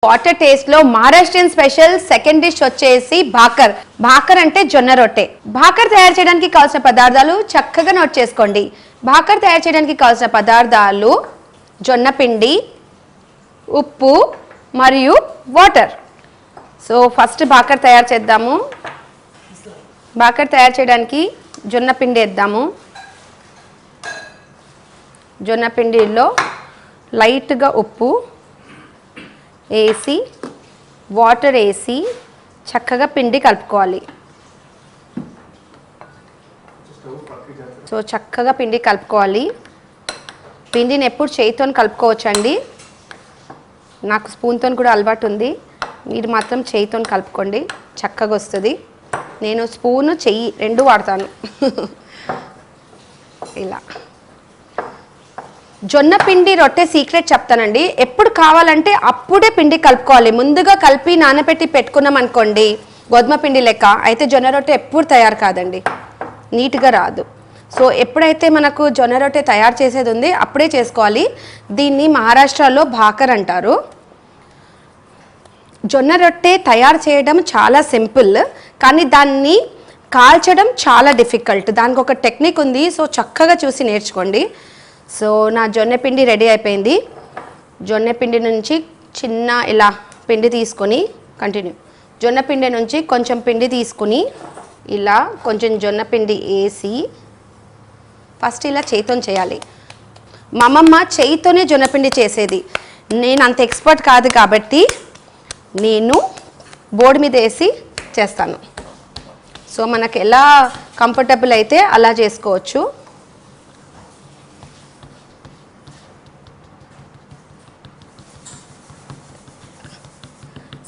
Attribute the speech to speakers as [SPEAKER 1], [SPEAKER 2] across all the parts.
[SPEAKER 1] Water taste లో Maharashtrian special second dish వచ్చేసి భాకర్. భాకర్ అంటే జొన్న రొట్టె. భాకర్ తయారు చేయడానికి కావాల్సిన పదార్థాలు చక్కగా నోట్ చేసుకోండి. భాకర్ తయారు చేయడానికి కావాల్సిన పదార్థాలు జొన్న పిండి, ఉప్పు మరియు వాటర్. సో ఫస్ట్ భాకర్ తయారు చేద్దాము. భాకర్ తయారు చేయడానికి జొన్న పిండి వేద్దాము. జొన్న పిండిలో లైట్గా ఉప్పు వేసి వాటర్ వేసి చక్కగా పిండి కలుపుకోవాలి. సో చక్కగా పిండి కలుపుకోవాలి. పిండిని ఎప్పుడు చేయితో కలుపుకోవచ్చండి. నాకు స్పూన్తో కూడా అలవాటు ఉంది. మీరు మాత్రం చేయితో కలుపుకోండి, చక్కగా వస్తుంది. నేను స్పూను చెయ్యి రెండు వాడతాను. ఇలా జొన్న పిండి రొట్టె సీక్రెట్ చెప్తానండి. ఎప్పుడు కావాలంటే అప్పుడే పిండి కలుపుకోవాలి. ముందుగా కలిపి నానబెట్టి పెట్టుకున్నాం అనుకోండి గోధుమ పిండి లెక్క, అయితే జొన్న రొట్టె ఎప్పుడు తయారు కాదండి, నీట్గా రాదు. సో ఎప్పుడైతే మనకు జొన్న రొట్టె తయారు చేసేది ఉంది అప్పుడే చేసుకోవాలి. దీన్ని మహారాష్ట్రలో భాకర్ అంటారు. జొన్న రొట్టె తయారు చేయడం చాలా సింపుల్, కానీ దాన్ని కాల్చడం చాలా డిఫికల్ట్. దానికి ఒక టెక్నిక్ ఉంది. సో చక్కగా చూసి నేర్చుకోండి. సో నా జొన్న పిండి రెడీ అయిపోయింది. జొన్న పిండి నుంచి చిన్న ఇలా పిండి తీసుకొని జొన్న పిండి నుంచి కొంచెం పిండి తీసుకుని ఇలా కొంచెం జొన్న పిండి వేసి ఫస్ట్ ఇలా చేయితో చేయాలి. మా అమ్మమ్మ చేయితోనే జొన్న పిండి చేసేది. నేను అంత ఎక్స్పర్ట్ కాదు కాబట్టి నేను బోర్డు మీద వేసి చేస్తాను. సో మనకు ఎలా కంఫర్టబుల్ అయితే అలా చేసుకోవచ్చు.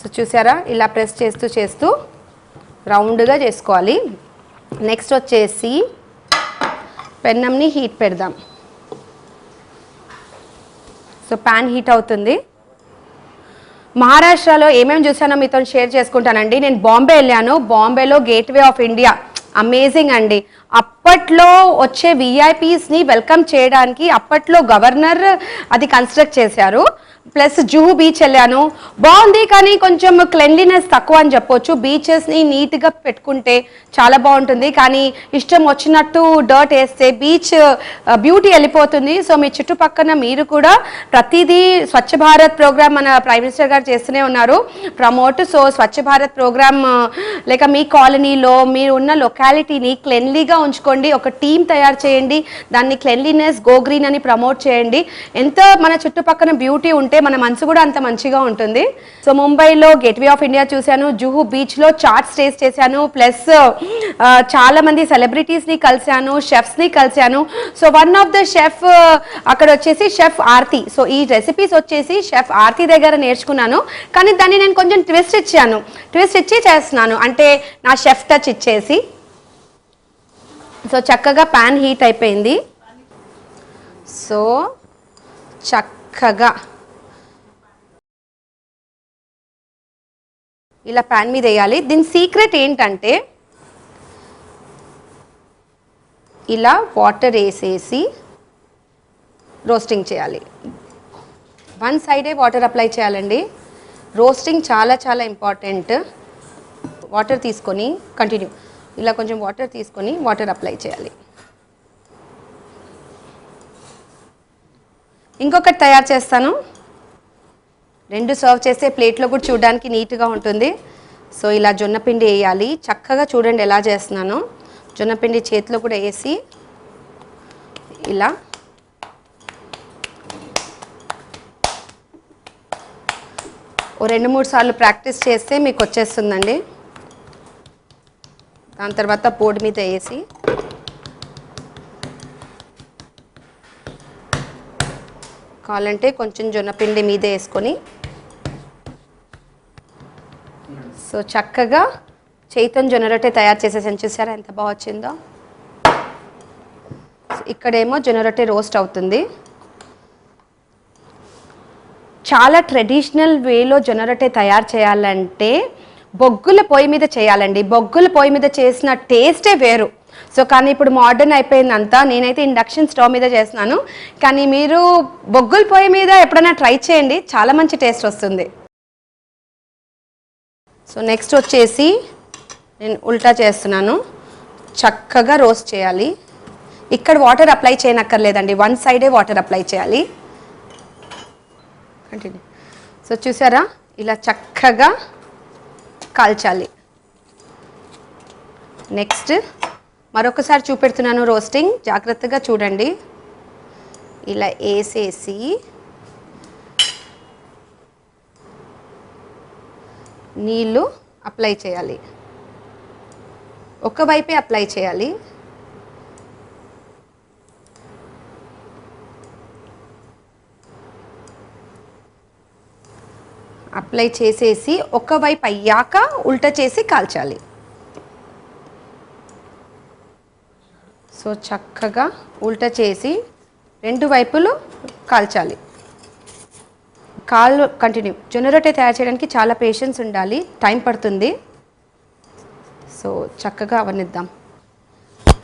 [SPEAKER 1] సో చూసారా, ఇలా ప్రెస్ చేస్తూ చేస్తూ రౌండ్గా చేసుకోవాలి. నెక్స్ట్ వచ్చేసి పెన్నంని హీట్ పెడదాం. సో ప్యాన్ హీట్ అవుతుంది. మహారాష్ట్రలో ఏమేమి చూసానో మీతో షేర్ చేసుకుంటానండి. నేను బాంబే వెళ్ళాను. బాంబేలో గేట్వే ఆఫ్ ఇండియా అమేజింగ్ అండి. అప్పట్లో వచ్చే విఐపీస్ని వెల్కమ్ చేయడానికి అప్పట్లో గవర్నర్ అది కన్స్ట్రక్ట్ చేశారు. ప్లస్ జూహు బీచ్ వెళ్ళాను, బాగుంది, కానీ కొంచెం క్లెన్లీనెస్ తక్కువ అని చెప్పొచ్చు. బీచెస్ని నీట్గా పెట్టుకుంటే చాలా బాగుంటుంది, కానీ ఇష్టం వచ్చినట్టు డర్ట్ వేస్తే బీచ్ బ్యూటీ వెళ్ళిపోతుంది. సో మీ చుట్టుపక్కన మీరు కూడా ప్రతిదీ స్వచ్ఛ భారత్ ప్రోగ్రామ్ మన ప్రైమ్ మినిస్టర్ గారు చేస్తూనే ఉన్నారు promote. So Swachh Bharat programme లేక మీ కాలనీలో మీరు ఉన్న లొకాలిటీని క్లెన్లీగా ఉంచుకోండి. ఒక టీం తయారు చేయండి, దాన్ని క్లెన్లీనెస్ గో గ్రీన్ అని ప్రమోట్ చేయండి. ఎంత మన చుట్టుపక్కన బ్యూటీ ఉంటే మన మనసు కూడా అంత మంచిగా ఉంటుంది. సో ముంబైలో గేట్వే ఆఫ్ ఇండియా చూశాను, జూహు బీచ్లో చాట్స్ టేస్ట్ చేశాను, ప్లస్ చాలా మంది సెలబ్రిటీస్ని కలిశాను, షెఫ్స్ని కలిశాను. So one of the chef అక్కడ వచ్చేసి షెఫ్ ఆర్తి. సో ఈ రెసిపీస్ వచ్చేసి షెఫ్ ఆర్తి దగ్గర నేర్చుకున్నాను, కానీ దాన్ని నేను కొంచెం ట్విస్ట్ ఇచ్చి చేస్తున్నాను, అంటే నా షెఫ్ టచ్ ఇచ్చేసి. సో చక్కగా ప్యాన్ హీట్ అయిపోయింది. సో చక్కగా ఇలా ప్యాన్ మీద వేయాలి. దీని సీక్రెట్ ఏంటంటే ఇలా వాటర్ వేసేసి రోస్టింగ్ చేయాలి. వన్ సైడే వాటర్ అప్లై చేయాలండి. రోస్టింగ్ చాలా చాలా ఇంపార్టెంట్. వాటర్ తీసుకొని ఇలా కొంచెం వాటర్ తీసుకొని వాటర్ అప్లై చేయాలి. ఇంకొకటి తయారు చేస్తాను. రెండు సర్వ్ చేస్తే ప్లేట్లో కూడా చూడడానికి నీట్గా ఉంటుంది. సో ఇలా జొన్న పిండి వేయాలి. చక్కగా చూడండి ఎలా చేస్తున్నాను. జొన్న పిండి చేతిలో కూడా వేసి ఇలా ఓ 2-3 సార్లు ప్రాక్టీస్ చేస్తే మీకు వచ్చేస్తుందండి. దాని తర్వాత బోర్డు మీద వేసి కావాలంటే కొంచెం జొన్న పిండి మీద వేసుకొని సో చక్కగా చేయితో జొన్న రొట్టె తయారు చేసేసాను. చూసారా ఎంత బాగా వచ్చిందో. ఇక్కడేమో జొన్న రొట్టె రోస్ట్ అవుతుంది. చాలా ట్రెడిషనల్ వేలో జొన్న రొట్టె తయారు చేయాలంటే బొగ్గుల పొయ్యి మీద చేయాలండి. బొగ్గుల పొయ్యి మీద చేసిన టేస్టే వేరు. సో కానీ ఇప్పుడు మోడర్న్ అయిపోయిందంతా. నేనైతే ఇండక్షన్ స్టవ్ మీద చేస్తున్నాను, కానీ మీరు బొగ్గుల పొయ్యి మీద ఎప్పుడైనా ట్రై చేయండి, చాలా మంచి టేస్ట్ వస్తుంది. సో నెక్స్ట్ వచ్చేసి నేను ఉల్టా చేస్తున్నాను. చక్కగా రోస్ట్ చేయాలి. ఇక్కడ వాటర్ అప్లై చేయనక్కర్లేదండి, వన్ సైడే వాటర్ అప్లై చేయాలి. కంటిన్యూ. సో చూసారా, ఇలా చక్కగా కాల్చాలి. నెక్స్ట్ మరొకసారి చూపెడుతున్నాను రోస్టింగ్, జాగ్రత్తగా చూడండి. ఇలా వేసేసి నీళ్ళు అప్లై చేయాలి. ఒకవైపే అప్లై చేయాలి. అప్లై చేసేసి ఒకవైపు అయ్యాక ఉల్టా చేసి కాల్చాలి. సో చక్కగా ఉల్టా చేసి రెండు వైపులు కాల్చాలి. కంటిన్యూ. జొన్న రొట్టె తయారు చేయడానికి చాలా పేషెన్స్ ఉండాలి, టైం పడుతుంది. సో చక్కగా అవనిద్దాం.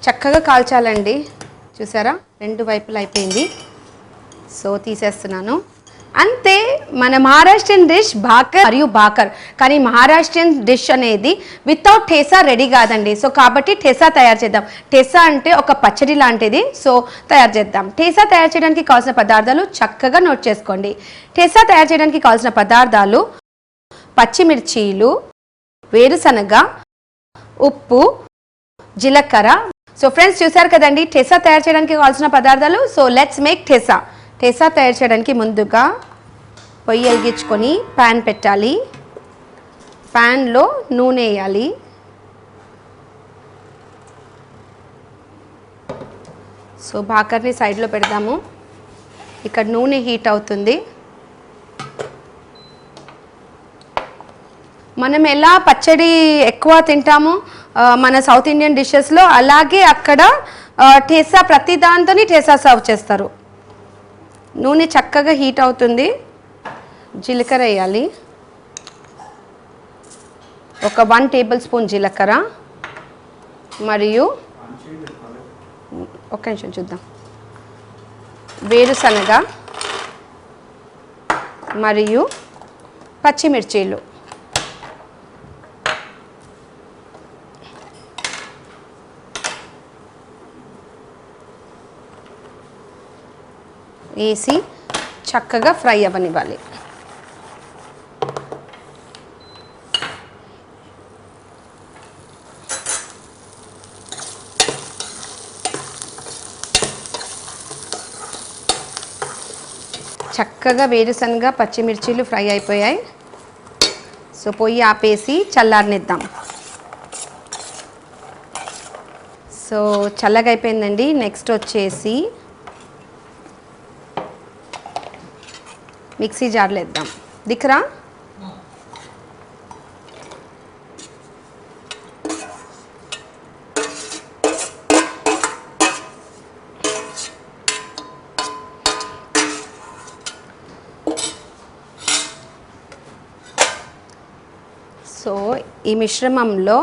[SPEAKER 1] చక్కగా కాల్చాలండి. చూసారా, రెండు వైపులు అయిపోయింది. సో తీసేస్తున్నాను. అంతే, మన మహారాష్ట్రియన్ డిష్ భాకర్ మరియు బాకర్. కానీ మహారాష్ట్రియన్ డిష్ అనేది వితౌట్ ఠేసా రెడీ కాదండి. సో కాబట్టి ఠేసా తయారు చేద్దాం. ఠేసా అంటే ఒక పచ్చడి లాంటిది. సో తయారు చేద్దాం. ఠేసా తయారు చేయడానికి కావాల్సిన పదార్థాలు చక్కగా నోట్ చేసుకోండి. ఠేసా తయారు చేయడానికి కావాల్సిన పదార్థాలు పచ్చిమిర్చీలు, వేరుశనగ, ఉప్పు, జీలకర్ర. సో ఫ్రెండ్స్ చూసారు కదండి ఠేసా తయారు చేయడానికి కావాల్సిన పదార్థాలు. So let's make thecha. Thecha తయారు చేయడానికి ముందుగా పొయ్యి వెలిగించుకొని ప్యాన్ పెట్టాలి. ప్యాన్లో నూనె వేయాలి. సో భాకర్ని సైడ్లో పెడదాము. ఇక్కడ నూనె హీట్ అవుతుంది. మనం ఎలా పచ్చడి ఎక్కువ తింటామో మన సౌత్ ఇండియన్ డిషెస్లో, అలాగే అక్కడ ఠేసా ప్రతి దాంతోని ఠేసా సర్వ్ చేస్తారు. నూనె చక్కగా హీట్ అవుతుంది. జీలకర్ర వేయాలి. ఒక 1 టేబుల్ స్పూన్ జీలకర్ర మరియు ఒక్క నిమిషం చూద్దాం, వేరుశనగ మరియు పచ్చిమిర్చీలు. వేసి చక్కగా ఫ్రై అవ్వనివ్వాలి. చక్కగా వేరుశనగ పచ్చిమిర్చీలు ఫ్రై అయిపోయాయి. సో పొయ్యి ఆపేసి చల్లారనిద్దాం. సో చల్లగా అయిపోయిందండి. నెక్స్ట్ వచ్చేసి మిక్సీ జార్లో వేద్దాం. దిక్రా సో ఈ మిశ్రమంలో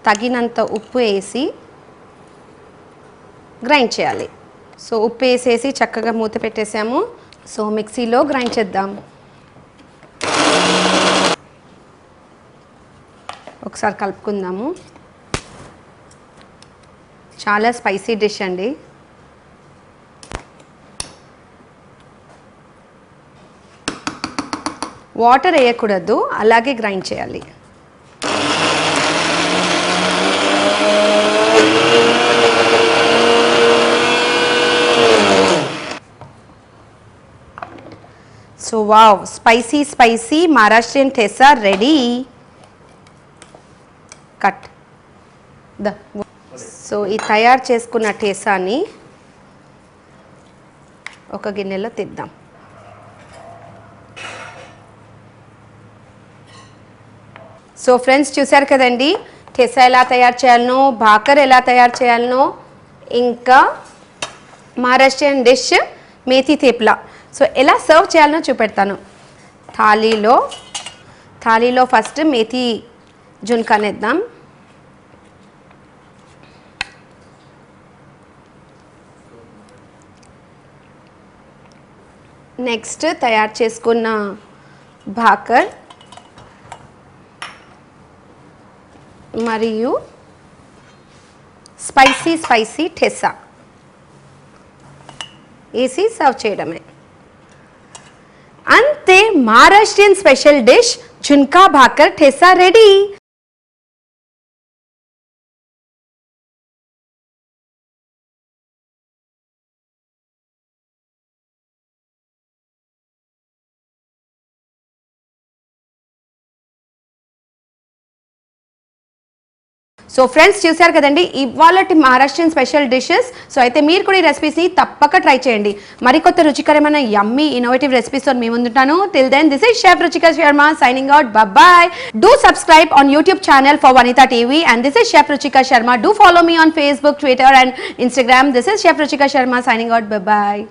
[SPEAKER 1] తగినంత ఉప్పు వేసి గ్రైండ్ చేయాలి. సో ఉప్పు వేసేసి చక్కగా మూత పెట్టేసాము. సో మిక్సీలో గ్రైండ్ చేద్దాం. ఒకసారి కలుపుకుందాము. చాలా స్పైసీ డిష్ అండి. వాటర్ వేయకూడదు, అలాగే గ్రైండ్ చేయాలి. So wow, spicy spicy Maharashtrian thecha ready. Cut the. So ఈ తయారు చేసుకున్న ఠేసాని ఒక గిన్నెలో తీద్దాం. సో ఫ్రెండ్స్ చూసారు కదండి ఠేసా ఎలా తయారు చేయాలనో, భాకర్ ఎలా తయారు చేయాలనో, ఇంకా మహారాష్ట్రియన్ డిష్ మేథీ థేప్లా సో ఎలా సర్వ్ చేయాలనో చూపెడతాను. థాలీలో ఫస్ట్ మేథీ జున్కానేద్దాం. నెక్స్ట్ తయారు చేసుకున్న భాకర్ మరియు స్పైసీ ఠెసా వేసి సర్వ్ చేయడమే. అంతే, Maharashtrian special dish jhunka bhakar thecha ready. So friends చూసారు కదండి ఇవాళటి మహారాష్ట్రియన్ స్పెషల్ డిషెస్. సో అయితే మీరు కూడా ఈ రెసిపీస్ని తప్పక ట్రై చేయండి. మరికొత్త రుచికరమైన యమ్మీ ఇన్నోవేటివ్ రెసిపీస్తో మీ ముందుంటాను. Till then this is chef Ruchika Sharma signing out. Bye. Do subscribe on YouTube channel for Vanitha TV and this is chef Ruchika Sharma. Do follow me on Facebook, Twitter and Instagram. This is chef Ruchika Sharma signing out. Bye.